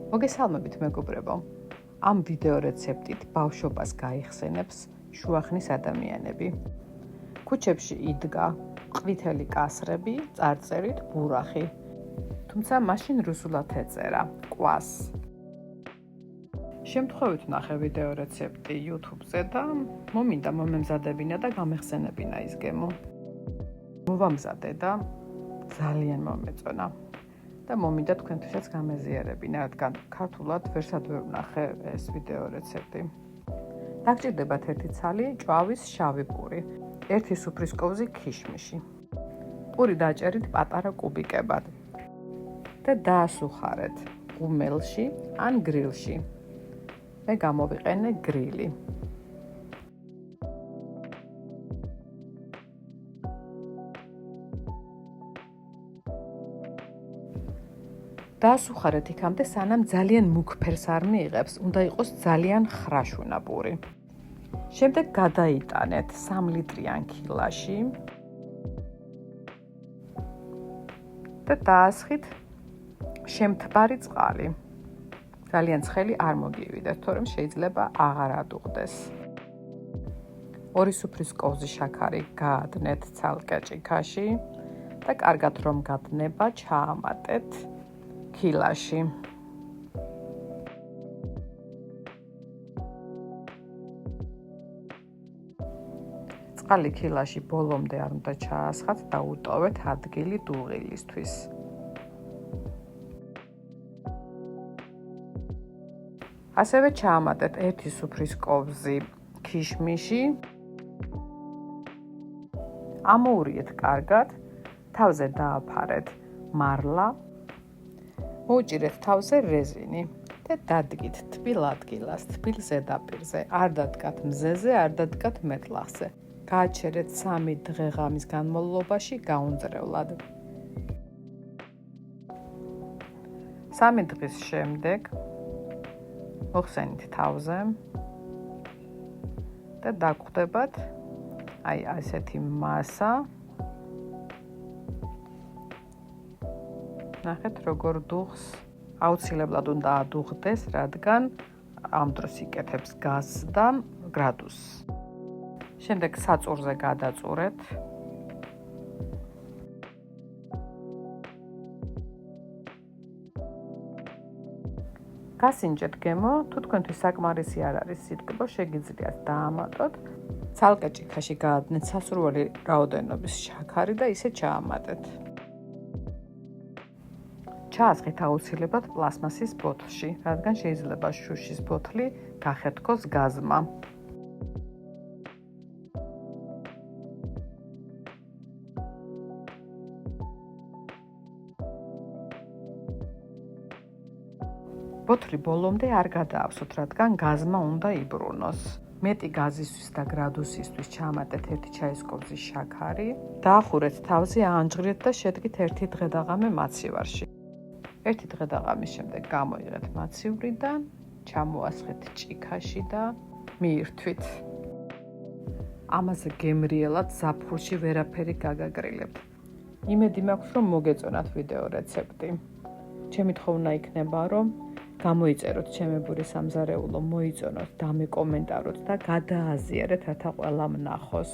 მოგესალმებით მეგობრებო. ამ ვიდეო რეცეპტით ბავშვობას გაიხსენებს შუახნის ადამიანები. ქუჩებში იდგა ყვითელი კასრები, წარწერით ბურახი. თუმცა მაშინ რუსულად ეწერა კვას. შემთხვევით ნახე ვიდეო რეცეპტი YouTube-ზე და მომინდა მომემზადებინა და გამეხსენებინა ის გემო. მოვამზადე და ძალიან მომეწონა. და მომინდა თქვენთვისაც გამეზიარებინა, რადგან ქართულად ვერსად ვერ ვნახე ეს ვიდეო რეცეპტი. დაგჭირდებათ 1 ცალი ჭვავის შავი პური, 1 სუფრის კოვზი ქიშმიში. პური დაჭერით პატარა კუბიკებად და დაასუხარეთ ღუმელში ან გრილში. მე გამოვიყენე გრილი. დაასუხარეთ იქამდე, სანამ ძალიან მუქ ფერს არ მიიღებს, უნდა იყოს ძალიან ხრაშუნა პური. შემდეგ გადაიტანეთ 3 ლიტრიან ქილაში და დაასხით შემთბარი წყალი. ძალიან ცხელი არ მოგივიდეთ, თორემ შეიძლება აღარ ადუღდეს. 2 სუფრის კოვზი შაქარი გაადნეთ ცალკე ჭიქაში და კარგად რომ გადნება, ჩაამატეთ ქილაში. წყალი ქილაში ბოლომდე არ უნდა ჩაასხათ და უტოვეთ ადგილი დუღილისთვის. ასევე ჩაამატეთ 1 სუფრის კოვზი ქიშმიში. ამოურიეთ კარგად, თავზე დააფარეთ მარლა. მოუჭირეთ თავზე რეზინი და დადგით თბილ ადგილას, თბილ ზედაპირზე. არ დადგათ მზეზე, არ დადგათ მეტლახზე. გააჩერეთ 3 დღე-ღამის განმავლობაში გაუნწრევლად. 3 დღის შემდეგ მოხსენით თავზე და დაგხვდებათ ესეთი მასა. ნახეთ როგორ დუღს, აუცილებლად უნდა ადუღდეს, რადგან ამ დროს იკეთებს გაზს და გრადუსს. შემდეგ საწურზე გადაწურეთ. გასინჯეთ გემო, თუ თქვენთვის საკმარისი არ არის სიტკბო, შეგიძლიათ დაამატოთ. ცალკე ჭიქაში გაადნეთ სასურველი რაოდენობის შაქარი და ისე ჩაამატეთ. ჩაასხით აუცილებლად პლასმასის ბოთლში, რადგან შეიძლება შუშის ბოთლი გახეთქოს გაზმა. ბოთლი ბოლომდე არ გადაავსოთ, რადგან გაზმა უნდა იბრუნოს. მეტი გაზისთვის და გრადუსისთვის ჩაამატეთ 1 ჩაის კოვზი შაქარი. დაახურეთ თავზე, აანჯღვრით და შედგით 1 დღე-დაღამე მაცივარში. 1 დღე-დაღამის შემდეგ გამოიღეთ მაცივრიდან, ჩამოასხეთ ჭიქაში და მიირთვით. ამაზე გემრიელად ზაფხულში ვერაფერი გაგაგრილებთ. იმედი მაქვს, რომ მოგეწონათ ვიდეო რეცეპტი. ჩემი თხოვნა იქნება, რომ გამოიწეროთ ჩემებური სამზარეულო, მოიწონოთ, დამეკომენტაროთ და გადააზიარეთ, რათა ყველამ ნახოს.